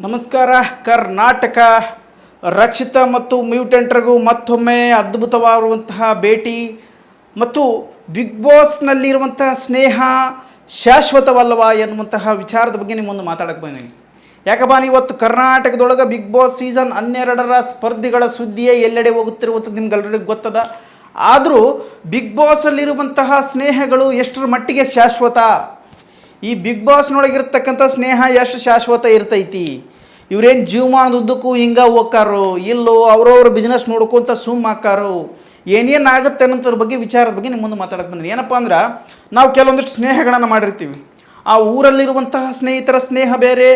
ನಮಸ್ಕಾರ ಕರ್ನಾಟಕ. ರಕ್ಷಿತ ಮತ್ತು ಮ್ಯೂಟೆಂಟ್ರಿಗೂ ಮತ್ತೊಮ್ಮೆ ಅದ್ಭುತವಾಗುವಂತಹ ಭೇಟಿ ಮತ್ತು ಬಿಗ್ ಬಾಸ್ನಲ್ಲಿರುವಂತಹ ಸ್ನೇಹ ಶಾಶ್ವತವಲ್ಲವಾ ಎನ್ನುವಂತಹ ವಿಚಾರದ ಬಗ್ಗೆ ನಿಮ್ಮ ಮುಂದೆ ಮಾತಾಡಕ್ಕೆ ಬಂದೀನಿ. ಯಾಕಪ್ಪ ಇವತ್ತು ಕರ್ನಾಟಕದೊಳಗೆ ಬಿಗ್ ಬಾಸ್ ಸೀಸನ್ 12ರ ಸ್ಪರ್ಧಿಗಳ ಸುದ್ದಿಯೇ ಎಲ್ಲೆಡೆ ಹೋಗುತ್ತಿರುವಂಥದ್ದು ನಿಮ್ಗೆಲ್ಲರಿಗೂ ಗೊತ್ತದ. ಆದರೂ ಬಿಗ್ ಬಾಸಲ್ಲಿರುವಂತಹ ಸ್ನೇಹಗಳು ಎಷ್ಟರ ಮಟ್ಟಿಗೆ ಶಾಶ್ವತ, ಈ ಬಿಗ್ ಬಾಸ್ನೊಳಗಿರ್ತಕ್ಕಂಥ ಸ್ನೇಹ ಎಷ್ಟು ಶಾಶ್ವತ ಇರ್ತೈತಿ, ಇವರೇನು ಜೀವಮಾನದ ಉದ್ದಕ್ಕೂ ಹಿಂಗೆ ಹೋಗ್ಕಾರೋ ಇಲ್ಲೋ, ಅವ್ರವ್ರ ಬಿಸ್ನೆಸ್ ನೋಡ್ಕೊತ ಸುಮ್ಮ ಹಾಕಾರೋ, ಏನೇನು ಆಗುತ್ತೆ ಅನ್ನೋದ್ರ ಬಗ್ಗೆ ವಿಚಾರದ ಬಗ್ಗೆ ನಿಮ್ಮ ಮುಂದೆ ಮಾತಾಡಕ್ಕೆ ಬಂದಿನಿ. ಏನಪ್ಪ ಅಂದ್ರೆ ನಾವು ಕೆಲವೊಂದಿಷ್ಟು ಸ್ನೇಹಗಳನ್ನು ಮಾಡಿರ್ತೀವಿ. ಆ ಊರಲ್ಲಿರುವಂತಹ ಸ್ನೇಹಿತರ ಸ್ನೇಹ ಬೇರೆ,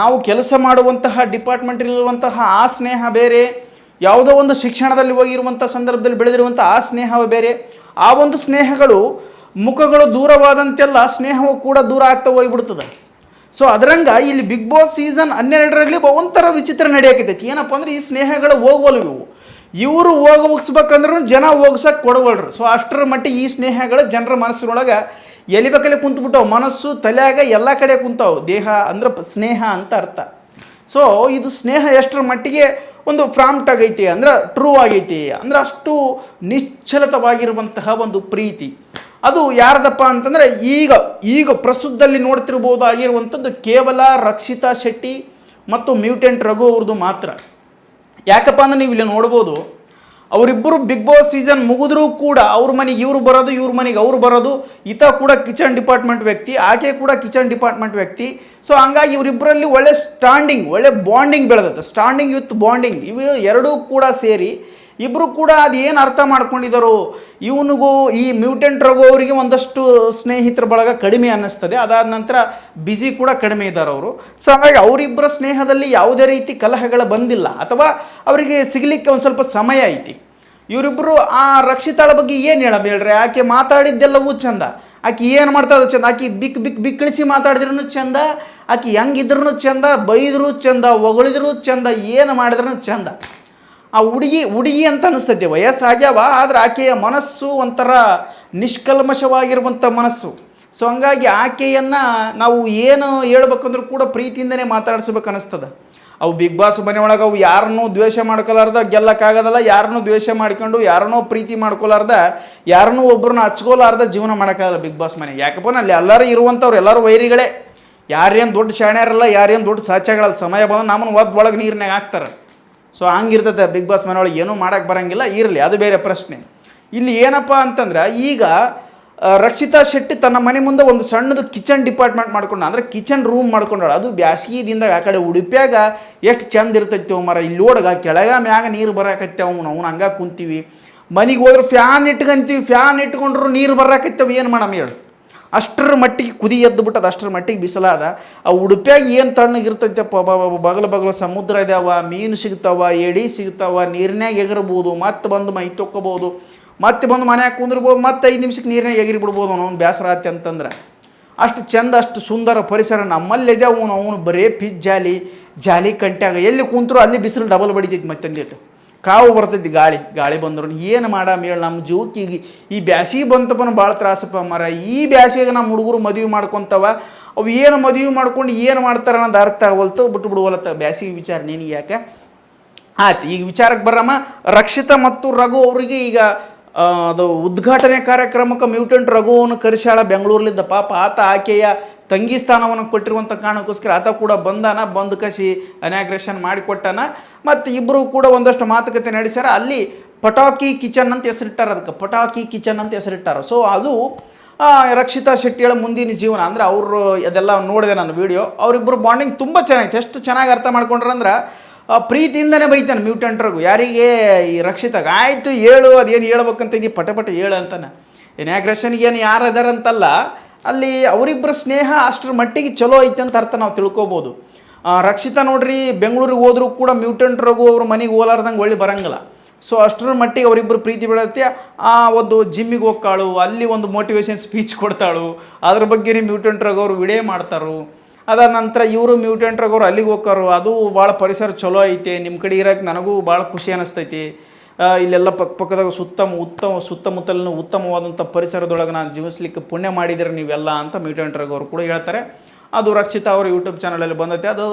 ನಾವು ಕೆಲಸ ಮಾಡುವಂತಹ ಡಿಪಾರ್ಟ್ಮೆಂಟಲ್ಲಿರುವಂತಹ ಆ ಸ್ನೇಹ ಬೇರೆ, ಯಾವುದೋ ಒಂದು ಶಿಕ್ಷಣದಲ್ಲಿ ಹೋಗಿರುವಂಥ ಸಂದರ್ಭದಲ್ಲಿ ಬೆಳೆದಿರುವಂಥ ಆ ಸ್ನೇಹವೇ ಬೇರೆ. ಆ ಒಂದು ಸ್ನೇಹಗಳು ಮುಖಗಳು ದೂರವಾದಂತೆಲ್ಲ ಸ್ನೇಹವು ಕೂಡ ದೂರ ಆಗ್ತಾ ಹೋಗ್ಬಿಡ್ತದೆ. ಸೊ ಅದರಂಗ ಇಲ್ಲಿ ಬಿಗ್ ಬಾಸ್ ಸೀಸನ್ 12ರಲ್ಲಿ ಒಂಥರ ವಿಚಿತ್ರ ನಡೆಯಾಕೈತಿ. ಏನಪ್ಪ ಅಂದ್ರೆ ಈ ಸ್ನೇಹಗಳು ಹೋಗ್ವಲ್ವು, ಇವರು ಹೋಗಿಸ್ಬೇಕಂದ್ರೂ ಜನ ಹೋಗ್ಸಕ್ಕೆ ಕೊಡವಲ್ರು. ಸೊ ಅಷ್ಟರ ಮಟ್ಟಿಗೆ ಈ ಸ್ನೇಹಗಳು ಜನರ ಮನಸ್ಸಿನೊಳಗೆ ಎಲ್ಲಿ ಬೇಕಲ್ಲಿ ಕುಂತ್ಬಿಟ್ಟವು, ಮನಸ್ಸು ತಲೆಯಾಗ ಎಲ್ಲ ಕಡೆ ಕುಂತಾವು. ದೇಹ ಅಂದ್ರೆ ಸ್ನೇಹ ಅಂತ ಅರ್ಥ. ಸೊ ಇದು ಸ್ನೇಹ ಎಷ್ಟರ ಮಟ್ಟಿಗೆ ಒಂದು ಪ್ರಾಂಪ್ಟ್ ಆಗೈತಿ ಅಂದ್ರೆ ಟ್ರೂ ಆಗೈತಿ ಅಂದ್ರೆ ಅಷ್ಟು ನಿಶ್ಚಲತವಾಗಿರುವಂತಹ ಒಂದು ಪ್ರೀತಿ. ಅದು ಯಾರ್ದಪ್ಪ ಅಂತಂದರೆ ಈಗ ಪ್ರಸ್ತುತದಲ್ಲಿ ನೋಡ್ತಿರ್ಬೋದಾಗಿರುವಂಥದ್ದು ಕೇವಲ ರಕ್ಷಿತಾ ಶೆಟ್ಟಿ ಮತ್ತು ಮ್ಯೂಟೆಂಟ್ ರಘು ಅವ್ರದ್ದು ಮಾತ್ರ. ಯಾಕಪ್ಪ ಅಂದ್ರೆ ನೀವು ಇಲ್ಲಿ ನೋಡ್ಬೋದು, ಅವರಿಬ್ಬರು ಬಿಗ್ ಬಾಸ್ ಸೀಸನ್ ಮುಗಿದ್ರೂ ಕೂಡ ಅವ್ರ ಮನೆಗೆ ಇವರು ಬರೋದು, ಇವ್ರ ಮನೆಗೆ ಅವ್ರು ಬರೋದು. ಈತ ಕೂಡ ಕಿಚನ್ ಡಿಪಾರ್ಟ್ಮೆಂಟ್ ವ್ಯಕ್ತಿ, ಆಕೆ ಕೂಡ ಕಿಚನ್ ಡಿಪಾರ್ಟ್ಮೆಂಟ್ ವ್ಯಕ್ತಿ. ಸೊ ಹಂಗಾಗಿ ಇವರಿಬ್ಬರಲ್ಲಿ ಒಳ್ಳೆ ಒಳ್ಳೆ ಬಾಂಡಿಂಗ್ ಬೆಳೆದತ್ತೆ. ಸ್ಟಾಂಡಿಂಗ್ ವಿತ್ ಬಾಂಡಿಂಗ್ ಇವು ಎರಡೂ ಕೂಡ ಸೇರಿ ಇಬ್ಬರು ಕೂಡ ಅದು ಏನು ಅರ್ಥ ಮಾಡ್ಕೊಂಡಿದ್ದಾರೋ, ಇವನಿಗೂ ಈ ಮ್ಯೂಟೆಂಟ್ ರಘು ಅವರಿಗೆ ಒಂದಷ್ಟು ಸ್ನೇಹಿತರ ಬಳಗ ಕಡಿಮೆ ಅನ್ನಿಸ್ತದೆ. ಅದಾದ ನಂತರ ಬ್ಯುಸಿ ಕೂಡ ಕಡಿಮೆ ಇದ್ದಾರೆ ಅವರು. ಸೊ ಹಾಗಾಗಿ ಅವರಿಬ್ಬರ ಸ್ನೇಹದಲ್ಲಿ ಯಾವುದೇ ರೀತಿ ಕಲಹಗಳು ಬಂದಿಲ್ಲ ಅಥವಾ ಅವರಿಗೆ ಸಿಗಲಿಕ್ಕೆ ಒಂದು ಸ್ವಲ್ಪ ಸಮಯ ಐತಿ. ಇವರಿಬ್ಬರು ಆ ರಕ್ಷಿತಾಳ ಬಗ್ಗೆ ಏನು ಹೇಳಬೇಡ್ರಿ, ಆಕೆ ಮಾತಾಡಿದ್ದೆಲ್ಲವೂ ಚಂದ, ಆಕೆ ಏನು ಮಾಡ್ತಾ ಇದ್ದು ಚಂದ, ಆಕೆ ಬಿಕ್ಕಿಳಿಸಿ ಮಾತಾಡಿದ್ರೂ ಚಂದ, ಆಕೆ ಹೆಂಗಿದ್ರೂ ಚಂದ, ಬೈದರೂ ಚಂದ, ಹೊಗಳಿದ್ರೂ ಚಂದ, ಏನು ಮಾಡಿದ್ರೂ ಚಂದ. ಆ ಹುಡುಗಿ ಅಂತ ಅನಿಸ್ತೈತೆ, ವಯಸ್ಸಾಗ್ಯಾವ, ಆದರೆ ಆಕೆಯ ಮನಸ್ಸು ಒಂಥರ ನಿಷ್ಕಲ್ಮಶವಾಗಿರುವಂಥ ಮನಸ್ಸು. ಸೊ ಹಂಗಾಗಿ ಆಕೆಯನ್ನು ನಾವು ಏನು ಹೇಳ್ಬೇಕಂದ್ರೂ ಕೂಡ ಪ್ರೀತಿಯಿಂದನೇ ಮಾತಾಡಿಸ್ಬೇಕು ಅನ್ನಿಸ್ತದೆ. ಅವು ಬಿಗ್ ಬಾಸ್ ಮನೆಯೊಳಗೆ ಅವು ಯಾರನ್ನೂ ದ್ವೇಷ ಮಾಡ್ಕೊಲಾರ್ದ ಗೆಲ್ಲಕ್ಕಾಗೋದಲ್ಲ, ಯಾರನ್ನೂ ದ್ವೇಷ ಮಾಡ್ಕೊಂಡು ಯಾರನ್ನೂ ಪ್ರೀತಿ ಮಾಡ್ಕೊಲಾರ್ದ, ಯಾರನ್ನೂ ಒಬ್ಬರನ್ನ ಹಚ್ಕೋಲಾರ್ದ ಜೀವನ ಮಾಡೋಕ್ಕಾಗಲ್ಲ ಬಿಗ್ ಬಾಸ್ ಮನೆಗೆ. ಯಾಕಪ್ಪ ಅಲ್ಲಿ ಎಲ್ಲರೂ ಇರುವಂಥವ್ರು ಎಲ್ಲರೂ ವೈರಿಗಳೇ, ಯಾರೇನು ದೊಡ್ಡ ಶಾಣ್ಯಾರಲ್ಲ, ಯಾರೇನು ದೊಡ್ಡ ಸಾಚಾಗಳಲ್ಲ. ಸಮಯ ಬಂದು ನಮ್ಮನ್ನು ಒಳಗೆ ನೀರಿನಾಗ ಹಾಕ್ತಾರೆ. ಸೊ ಹಂಗಿರ್ತದೆ ಬಿಗ್ ಬಾಸ್ ಮನೆಯೊಳಗೆ, ಏನೂ ಮಾಡೋಕ್ಕೆ ಬರೋಂಗಿಲ್ಲ, ಇರಲಿ, ಅದು ಬೇರೆ ಪ್ರಶ್ನೆ. ಇಲ್ಲಿ ಏನಪ್ಪ ಅಂತಂದ್ರೆ ಈಗ ರಕ್ಷಿತಾ ಶೆಟ್ಟಿ ತನ್ನ ಮನೆ ಮುಂದೆ ಒಂದು ಸಣ್ಣದು ಕಿಚನ್ ಡಿಪಾರ್ಟ್ಮೆಂಟ್ ಮಾಡ್ಕೊಂಡು, ಅಂದರೆ ಕಿಚನ್ ರೂಮ್ ಮಾಡ್ಕೊಂಡಾಳ. ಅದು ಬ್ಯಾಸ್ಗಿದಿಂದ ಆ ಕಡೆ ಉಡುಪ್ಯಾಗ ಎಷ್ಟು ಚಂದ ಇರ್ತೈತೆ ಮರ, ಇಲ್ಲಿ ನೋಡ್ಗ ಕೆಳಗ ಮ್ಯಾಗ ನೀರು ಬರಾಕತ್ತೇವೆ, ಅವ್ನು ಹಂಗೆ ಕುಂತೀವಿ. ಮನೆಗೆ ಹೋದ್ರೆ ಫ್ಯಾನ್ ಇಟ್ಕೊಂತೀವಿ, ಫ್ಯಾನ್ ಇಟ್ಕೊಂಡ್ರು ನೀರು ಬರಾಕತ್ತೇವೆ, ಏನು ಮಾಡಮ್ಮ ಹೇಳು. ಅಷ್ಟರ ಮಟ್ಟಿಗೆ ಕುದಿ ಎದ್ದು ಬಿಟ್ಟದ, ಅಷ್ಟರ ಮಟ್ಟಿಗೆ ಬಿಸಿಲಾದ. ಆ ಉಡುಪ್ಯಾಗ ಏನು ತಣ್ಣಗಿರ್ತೈತಪ್ಪ, ಬಗಲ ಸಮುದ್ರ ಇದಾವ, ಮೀನು ಸಿಗ್ತಾವ, ಎಡಿ ಸಿಗ್ತಾವ, ನೀರಿನಾಗ ಎಗರ್ಬೋದು, ಮತ್ತೆ ಬಂದು ಮೈ ತೊಕ್ಕೋಬೋದು, ಮತ್ತೆ ಬಂದು ಮನ್ಯಾಗ ಕುಂದಿರ್ಬೋದು, ಮತ್ತೆ 5 ನಿಮಿಷಕ್ಕೆ ನೀರಿನಾಗ ಎಗಿರಿ ಬಿಡ್ಬೋದು. ಅವ್ನು ಬೇಸರ ಆತಿ ಅಂತಂದ್ರೆ ಅಷ್ಟು ಚಂದ, ಅಷ್ಟು ಸುಂದರ ಪರಿಸರ ನಮ್ಮಲ್ಲಿದೆ. ಅವನು ಬರೇ ಜಾಲಿ ಕಂಟ್ಯಾಗ ಎಲ್ಲಿ ಕುಂತರು ಅಲ್ಲಿ ಬಿಸಿಲು ಡಬಲ್ ಬಡಿತೈತಿ, ಮತ್ತಂದಿಟ್ಟು ಕಾವು ಬರ್ತೈತಿ, ಗಾಳಿ ಬಂದ್ರು ಏನು ಮಾಡಮ್ಮ ಹೇಳಿ. ನಮ್ಮ ಜೀವಕ್ಕೆ ಈ ಬ್ಯಾಸಿಗೆ ಬಂತಪ್ಪನ ಭಾಳ ತ್ರಾಸಪ್ಪ ಮರ. ಈ ಬ್ಯಾಸಿಗೆ ನಮ್ಮ ಹುಡುಗರು ಮದುವೆ ಮಾಡ್ಕೊತಾವ, ಅವು ಏನು ಮದುವೆ ಮಾಡ್ಕೊಂಡು ಏನು ಮಾಡ್ತಾರೆ ಅನ್ನೋದು ಅರ್ಥ ಆಗವಲ್ತು, ಬಿಟ್ಬಿಡುವಲ್ಲತ್ತ ಬ್ಯಾಸಿಗೆ ವಿಚಾರ. ನಿನಗೆ ಯಾಕೆ ಆಯ್ತು, ಈಗ ವಿಚಾರಕ್ಕೆ ಬರಮ್ಮ. ರಕ್ಷಿತಾ ಮತ್ತು ರಘು ಅವರಿಗೆ ಈಗ ಅದು ಉದ್ಘಾಟನೆ ಕಾರ್ಯಕ್ರಮಕ್ಕೆ ಮ್ಯೂಟೆಂಟ್ ರಘುವನ್ನು ಕರೆಸಾಳ ಬೆಂಗಳೂರಲ್ಲಿದ್ದ. ಪಾಪ ಆತ ಆಕೆಯ ತಂಗಿ ಸ್ಥಾನವನ್ನು ಕೊಟ್ಟಿರುವಂಥ ಕಾರಣಕ್ಕೋಸ್ಕರ ಆತ ಕೂಡ ಬಂದು ಕಸಿ ಅನಾಗ್ರೇಷನ್ ಮಾಡಿಕೊಟ್ಟಾನ. ಮತ್ತು ಇಬ್ಬರು ಕೂಡ ಒಂದಷ್ಟು ಮಾತುಕತೆ ನಡೆಸ್ಯಾರ. ಅಲ್ಲಿ ಪಟಾಕಿ ಕಿಚನ್ ಅಂತ ಹೆಸರಿಟ್ಟಾರ, ಅದಕ್ಕೆ ಪಟಾಕಿ ಕಿಚನ್ ಅಂತ ಹೆಸರಿಟ್ಟಾರ. ಸೊ ಅದು ರಕ್ಷಿತಾ ಶೆಟ್ಟಿಗಳ ಮುಂದಿನ ಜೀವನ. ಅಂದರೆ ಅವರು ಅದೆಲ್ಲ ನೋಡಿದೆ ನಾನು ವಿಡಿಯೋ. ಅವರಿಬ್ಬರು ಬಾಂಡಿಂಗ್ ತುಂಬ ಚೆನ್ನಾಗಿತ್ತು. ಎಷ್ಟು ಚೆನ್ನಾಗಿ ಅರ್ಥ ಮಾಡ್ಕೊಂಡ್ರಂದ್ರೆ ಪ್ರೀತಿಯಿಂದನೇ ಬೈತಾನೆ ಮ್ಯೂಟೆಂಟ್ ರಘು ಯಾರಿಗೆ, ಈ ರಕ್ಷಿತಾಗ. ಆಯಿತು ಹೇಳು, ಅದೇನು ಹೇಳ್ಬೇಕಂತ ಈಗ ಪಟ ಹೇಳು ಅಂತಾನೆ. ಇನಾಗ್ರೇಷನ್ಗೆ ಏನು ಯಾರು ಇದಾರಂತಲ್ಲ, ಅಲ್ಲಿ ಅವರಿಬ್ಬರ ಸ್ನೇಹ ಅಷ್ಟರ ಮಟ್ಟಿಗೆ ಚಲೋ ಐತೆ ಅಂತ ಅರ್ಥ ನಾವು ತಿಳ್ಕೊಬೋದು. ರಕ್ಷಿತಾ ನೋಡ್ರಿ ಬೆಂಗಳೂರಿಗೆ ಹೋದರೂ ಕೂಡ ಮ್ಯೂಟೆಂಟ್ ರಘು ಅವ್ರ ಮನೆಗೆ ಹೋಲಾರ್ದಂಗೆ ಒಳ್ಳೆ ಬರಂಗಿಲ್ಲ. ಸೊ ಅಷ್ಟರ ಮಟ್ಟಿಗೆ ಅವರಿಬ್ಬರು ಪ್ರೀತಿ ಬೆಳೆಯುತ್ತೆ. ಆ ಒಂದು ಜಿಮ್ಮಿಗೆ ಹೋಗ್ತಾಳು, ಅಲ್ಲಿ ಒಂದು ಮೋಟಿವೇಶನ್ ಸ್ಪೀಚ್ ಕೊಡ್ತಾಳು, ಅದ್ರ ಬಗ್ಗೆ ಮ್ಯೂಟೆಂಟ್ ರಘು ಅವರು ವಿಡಿಯೋ ಮಾಡ್ತಾರು. ಅದಾದ ನಂತರ ಇವರು ಮ್ಯೂಟೆಂಟ್ ರಘು ಅವರು ಅಲ್ಲಿಗೆ ಹೋಗ್ತಾರೋ, ಅದು ಭಾಳ ಪರಿಸರ ಚಲೋ ಐತೆ, ನಿಮ್ಮ ಕಡೆ ಇರೋಕ್ಕೆ ನನಗೂ ಭಾಳ ಖುಷಿ ಅನ್ನಿಸ್ತೈತಿ. ಇಲ್ಲೆಲ್ಲ ಪಕ್ಕದಾಗ ಸುತ್ತಮುತ್ತಲಿನ ಉತ್ತಮವಾದಂಥ ಪರಿಸರದೊಳಗೆ ನಾನು ಜೀವಿಸ್ಲಿಕ್ಕೆ ಪುಣ್ಯ ಮಾಡಿದರೆ ನೀವೆಲ್ಲ ಅಂತ ಮ್ಯೂಟೆಂಟ್ ರಘು ಅವರು ಕೂಡ ಹೇಳ್ತಾರೆ. ಅದು ರಕ್ಷಿತಾ ಅವರು ಯೂಟ್ಯೂಬ್ ಚಾನಲಲ್ಲಿ ಬಂದೈತೆ. ಅದು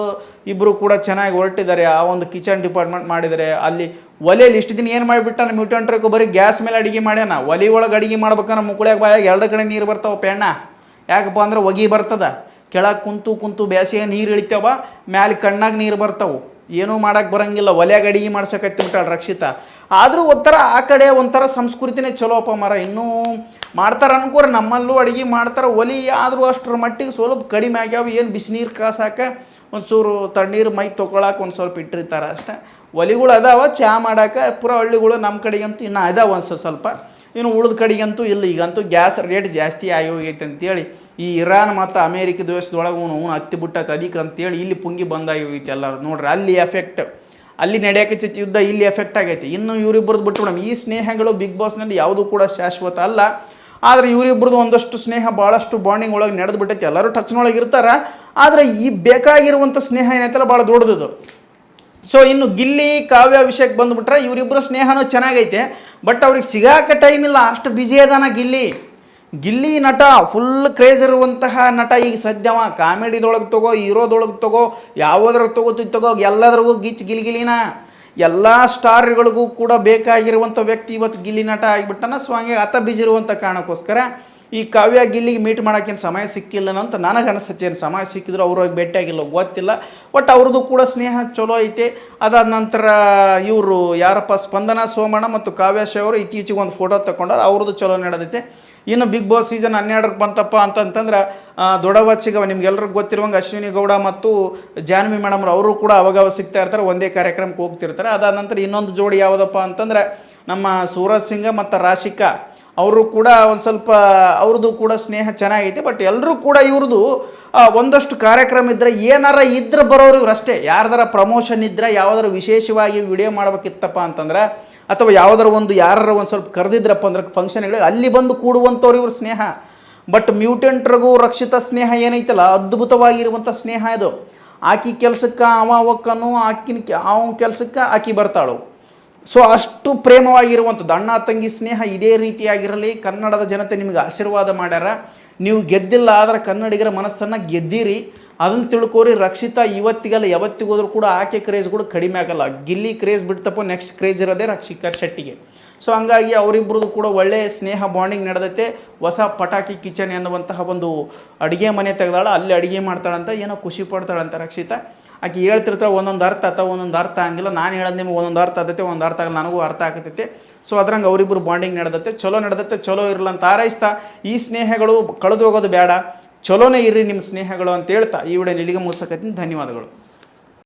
ಇಬ್ಬರು ಕೂಡ ಚೆನ್ನಾಗಿ ಹೊರಟಿದ್ದಾರೆ. ಆ ಒಂದು ಕಿಚನ್ ಡಿಪಾರ್ಟ್ಮೆಂಟ್ ಮಾಡಿದ್ದಾರೆ. ಅಲ್ಲಿ ಒಲೆಯಲ್ಲಿ ಇಷ್ಟು ದಿನ ಏನು ಮಾಡಿಬಿಟ್ಟಾನ ಮ್ಯೂಟೆಂಟ್ರಿಗೂ ಬರೀ ಗ್ಯಾಸ್ ಮೇಲೆ ಅಡುಗೆ ಮಾಡ್ಯಾನ. ಒಲೆ ಒಳಗೆ ಅಡುಗೆ ಮಾಡ್ಬೇಕಂದ್ರೆ ಮುಕ್ಕಳ್ಯಾಗ ಬಾಯಾಗ ಎರಡು ಕಡೆ ನೀರು ಬರ್ತಾವೆ ಪೆಣ್ಣ. ಯಾಕಪ್ಪ ಅಂದ್ರೆ ಹೊಗೆ ಬರ್ತದ. ಕೆಳಗೆ ಕುಂತು ಬೇಸಿಗೆ ನೀರು ಇಳಿತಾವ, ಮ್ಯಾಲೆ ಕಣ್ಣಾಗ ನೀರು ಬರ್ತಾವೆ. ಏನೂ ಮಾಡೋಕ್ಕೆ ಬರೋಂಗಿಲ್ಲ. ಒಲೆಯಾಗ ಅಡುಗೆ ಮಾಡ್ಸಕತ್ತಿಬಿಟ್ಟಾಳ ರಕ್ಷಿತಾ. ಆದರೂ ಒಂಥರ ಆ ಕಡೆ ಒಂಥರ ಸಂಸ್ಕೃತಿನೇ ಚಲೋಪ್ಪ ಮರ. ಇನ್ನೂ ಮಾಡ್ತಾರೆ ಅನ್ಕೋರಿ, ನಮ್ಮಲ್ಲೂ ಅಡುಗೆ ಮಾಡ್ತಾರೆ. ಒಲೆ ಆದರೂ ಅಷ್ಟರ ಮಟ್ಟಿಗೆ ಸ್ವಲ್ಪ ಕಡಿಮೆ ಆಗ್ಯಾವ. ಏನು ಬಿಸಿನೀರು ಕಾಸಾಕ ಒಂಚೂರು ತಣ್ಣೀರು ಮೈ ತೊಗೊಳಕ್ಕೆ ಒಂದು ಸ್ವಲ್ಪ ಇಟ್ಟಿರ್ತಾರೆ ಅಷ್ಟೇ. ಒಲೆಗಳು ಅದಾವ ಚಹಾ ಮಾಡೋಕೆ. ಪೂರ ಹಳ್ಳಿಗಳು ನಮ್ಮ ಕಡೆಗಂತೂ ಇನ್ನೂ ಅದಾವ ಸ್ವಲ್ಪ. ಇನ್ನು ಉಳಿದ ಕಡೆಗಂತೂ ಇಲ್ಲ. ಈಗಂತೂ ಗ್ಯಾಸ್ ರೇಟ್ ಜಾಸ್ತಿ ಆಗಿ ಹೋಗೈತೆ ಅಂತೇಳಿ ಈ ಇರಾನ್ ಮತ್ತು ಅಮೇರಿಕ ದೇಶದೊಳಗೆ ಅವನು ಹತ್ತಿ ಬಿಟ್ಟೈತೆ ಅದಕ್ಕೆ ಅಂತೇಳಿ ಇಲ್ಲಿ ಪುಂಗಿ ಬಂದಾಗಿ ಹೋಗೈತೆ ಎಲ್ಲ. ನೋಡ್ರಿ ಅಲ್ಲಿ ಎಫೆಕ್ಟ್, ಅಲ್ಲಿ ನಡೆಯಕ್ಕೆ ಯುದ್ಧ, ಇಲ್ಲಿ ಎಫೆಕ್ಟ್ ಆಗೈತೆ. ಇನ್ನು ಇವರಿಬ್ಬರದ್ದು ಬಿಟ್ಬಿಡಮ್. ಈ ಸ್ನೇಹಗಳು ಬಿಗ್ ಬಾಸ್ನಲ್ಲಿ ಯಾವುದೂ ಕೂಡ ಶಾಶ್ವತ ಅಲ್ಲ. ಆದರೆ ಇವರಿಬ್ಬರದ್ದು ಒಂದಷ್ಟು ಸ್ನೇಹ ಭಾಳಷ್ಟು ಬಾಂಡಿಂಗ್ ಒಳಗೆ ನಡೆದು ಬಿಟ್ಟೈತೆ. ಎಲ್ಲರೂ ಟಚ್ನೊಳಗೆ ಇರ್ತಾರೆ. ಆದರೆ ಈ ಬೇಕಾಗಿರುವಂಥ ಸ್ನೇಹ ಏನೈತಲ್ಲ ಭಾಳ ದೊಡ್ಡದು. ಸೊ ಇನ್ನು ಗಿಲ್ಲಿ ಕಾವ್ಯ ವಿಷಯಕ್ಕೆ ಬಂದುಬಿಟ್ರೆ ಇವರಿಬ್ಬರು ಸ್ನೇಹನೂ ಚೆನ್ನಾಗೈತೆ. ಬಟ್ ಅವ್ರಿಗೆ ಸಿಗಾಕ ಟೈಮ್ ಇಲ್ಲ, ಅಷ್ಟು ಬ್ಯುಸಿ ಅದಾನ ಗಿಲ್ಲಿ ನಟ. ಫುಲ್ ಕ್ರೇಜ್ ಇರುವಂತಹ ನಟ ಈಗ ಸದ್ಯವ. ಕಾಮಿಡಿದೊಳಗೆ ತಗೋ, ಹೀರೋದೊಳಗೆ ತಗೋ, ಯಾವುದ್ರಾಗ ತಗೋ ಎಲ್ಲದ್ರಿಗೂ ಗಿಲಿನ ಎಲ್ಲ ಸ್ಟಾರ್ಗಳಿಗೂ ಕೂಡ ಬೇಕಾಗಿರುವಂಥ ವ್ಯಕ್ತಿ ಇವತ್ತು ಗಿಲ್ಲಿ ನಟ ಆಗಿಬಿಟ್ಟಾನ. ಸೊ ಹಂಗೆ ಆತ ಬ್ಯುಸಿ ಇರುವಂಥ ಕಾರಣಕ್ಕೋಸ್ಕರ ಈ ಕಾವ್ಯ ಗಿಲ್ಲಿಗೆ ಮೀಟ್ ಮಾಡೋಕ್ಕೇನು ಸಮಯ ಸಿಕ್ಕಿಲ್ಲ ಅಂತ ನನಗೆ ಅನಿಸುತ್ತೆ. ಏನು ಸಮಯ ಸಿಕ್ಕಿದ್ರು ಅವ್ರಿಗೆ ಭೇಟಿಯಾಗಿಲ್ಲ ಗೊತ್ತಿಲ್ಲ. ಬಟ್ ಅವ್ರದ್ದು ಕೂಡ ಸ್ನೇಹ ಚಲೋ ಐತೆ. ಅದಾದ ನಂತರ ಇವರು ಯಾರಪ್ಪ ಸ್ಪಂದನ ಸೋಮಣ್ಣ ಮತ್ತು ಕಾವ್ಯ ಅವರು ಇತ್ತೀಚೆಗೆ ಒಂದು ಫೋಟೋ ತಗೊಂಡಾರ. ಅವ್ರದ್ದು ಚಲೋ ನಡೆದೈತೆ. ಇನ್ನು ಬಿಗ್ ಬಾಸ್ ಸೀಸನ್ 12ಕ್ಕೆ ಬಂತಪ್ಪ ಅಂತಂತಂದ್ರೆ ದೊಡ್ಡವಚ್ಚಿಗವ ನಿಮ್ಗೆಲ್ರಿಗೂ ಗೊತ್ತಿರುವಂಗೆ ಅಶ್ವಿನಿ ಗೌಡ ಮತ್ತು ಜಾನ್ವಿ ಮೇಡಮ್ ಅವರು ಕೂಡ ಅವಾಗ ಸಿಗ್ತಾ ಇರ್ತಾರೆ. ಒಂದೇ ಕಾರ್ಯಕ್ರಮಕ್ಕೆ ಹೋಗ್ತಿರ್ತಾರೆ. ಅದಾದ ನಂತರ ಇನ್ನೊಂದು ಜೋಡಿ ಯಾವುದಪ್ಪ ಅಂತಂದ್ರೆ ನಮ್ಮ ಸೂರಜ್ ಸಿಂಗ ಮತ್ತು ರಾಶಿಕಾ ಅವರು ಕೂಡ ಒಂದು ಸ್ವಲ್ಪ ಅವ್ರದ್ದು ಕೂಡ ಸ್ನೇಹ ಚೆನ್ನಾಗೈತೆ. ಬಟ್ ಎಲ್ಲರೂ ಕೂಡ ಇವ್ರದ್ದು ಒಂದಷ್ಟು ಕಾರ್ಯಕ್ರಮ ಇದ್ದರೆ ಏನಾರ ಇದ್ರೆ ಬರೋರು ಇವ್ರು ಅಷ್ಟೇ. ಯಾರ್ದಾರ ಪ್ರಮೋಷನ್ ಇದ್ದರೆ ಯಾವುದಾರ ವಿಶೇಷವಾಗಿ ವಿಡಿಯೋ ಮಾಡ್ಬೇಕಿತ್ತಪ್ಪ ಅಂತಂದ್ರೆ ಅಥವಾ ಯಾವುದಾರ ಒಂದು ಯಾರು ಒಂದು ಸ್ವಲ್ಪ ಕರೆದಿದ್ರಪ್ಪ ಅಂದ್ರೆ ಫಂಕ್ಷನ್ಗಳಿಗೆ ಅಲ್ಲಿ ಬಂದು ಕೂಡುವಂಥವ್ರು ಇವ್ರ ಸ್ನೇಹ. ಬಟ್ ಮ್ಯೂಟೆಂಟ್ರಿಗೂ ರಕ್ಷಿತಾ ಸ್ನೇಹ ಏನೈತಲ್ಲ ಅದ್ಭುತವಾಗಿರುವಂಥ ಸ್ನೇಹ ಇದು. ಆಕಿ ಕೆಲಸಕ್ಕೆ ಅವ ಒಕ್ಕನು, ಅವನ ಕೆಲಸಕ್ಕೆ ಆಕಿ ಬರ್ತಾಳು. ಸೊ ಅಷ್ಟು ಪ್ರೇಮವಾಗಿರುವಂಥದ್ದು ಅಣ್ಣ ತಂಗಿ ಸ್ನೇಹ ಇದೇ ರೀತಿಯಾಗಿರಲಿ. ಕನ್ನಡದ ಜನತೆ ನಿಮಗೆ ಆಶೀರ್ವಾದ ಮಾಡ್ಯಾರ. ನೀವು ಗೆದ್ದಿಲ್ಲ ಆದರೆ ಕನ್ನಡಿಗರ ಮನಸ್ಸನ್ನು ಗೆದ್ದಿರಿ. ಅದನ್ನು ತಿಳ್ಕೋರಿ. ರಕ್ಷಿತಾ ಇವತ್ತಿಗಲ್ಲ ಯಾವತ್ತಿಗೋದ್ರೂ ಕೂಡ ಆಕೆ ಕ್ರೇಜ್ಗಳು ಕಡಿಮೆ ಆಗಲ್ಲ. ಗಿಲ್ಲಿ ಕ್ರೇಜ್ ಬಿಡ್ತಪ್ಪ ನೆಕ್ಸ್ಟ್ ಕ್ರೇಜ್ ಇರೋದೇ ರಕ್ಷಿತಾ ಶೆಟ್ಟಿಗೆ. ಸೊ ಹಂಗಾಗಿ ಅವರಿಬ್ಬರದು ಕೂಡ ಒಳ್ಳೆಯ ಸ್ನೇಹ ಬಾಂಡಿಂಗ್ ನಡೆದೈತೆ. ಹೊಸ ಪಟಾಕಿ ಕಿಚನ್ ಎನ್ನುವಂತಹ ಒಂದು ಅಡುಗೆ ಮನೆ ತೆಗೆದಾಳ. ಅಲ್ಲಿ ಅಡುಗೆ ಮಾಡ್ತಾಳಂತ, ಏನೋ ಖುಷಿ ಪಡ್ತಾಳಂತ ರಕ್ಷಿತಾ. ಆಕೆ ಹೇಳ್ತಿರ್ತಾಳೆ ಒಂದೊಂದು ಅರ್ಥ ಅಥವಾ ಒಂದೊಂದು ಅರ್ಥ ಆಗಿಲ್ಲ. ನಾನು ಹೇಳೋದು ನಿಮ್ಗೆ ಒಂದೊಂದು ಅರ್ಥ ಆಗುತ್ತೆ, ಒಂದು ಅರ್ಥ ಆಗಲ್ಲ. ನನಗೂ ಅರ್ಥ ಆಗ್ತೈತೆ. ಸೊ ಅದ್ರಂಗೆ ಅವರಿಬ್ಬರು ಬಾಂಡಿಂಗ್ ನಡೆದತ್ತೆ. ಚಲೋ ನಡೆದತ್ತೆ. ಚಲೋ ಇರಲ್ಲ ಅಂತ ಹಾರೈಸ್ತಾ ಈ ಸ್ನೇಹಗಳು ಕಳೆದು ಹೋಗೋದು ಬೇಡ, ಚಲೋನೇ ಇರ್ರಿ ನಿಮ್ಮ ಸ್ನೇಹಗಳು ಅಂತ ಹೇಳ್ತಾ ಈ ವಿಡಿಯೋ ಇಲ್ಲಿಗೆ ಮುಗಿಸಕತ್ತೀನಿ. ಧನ್ಯವಾದಗಳು.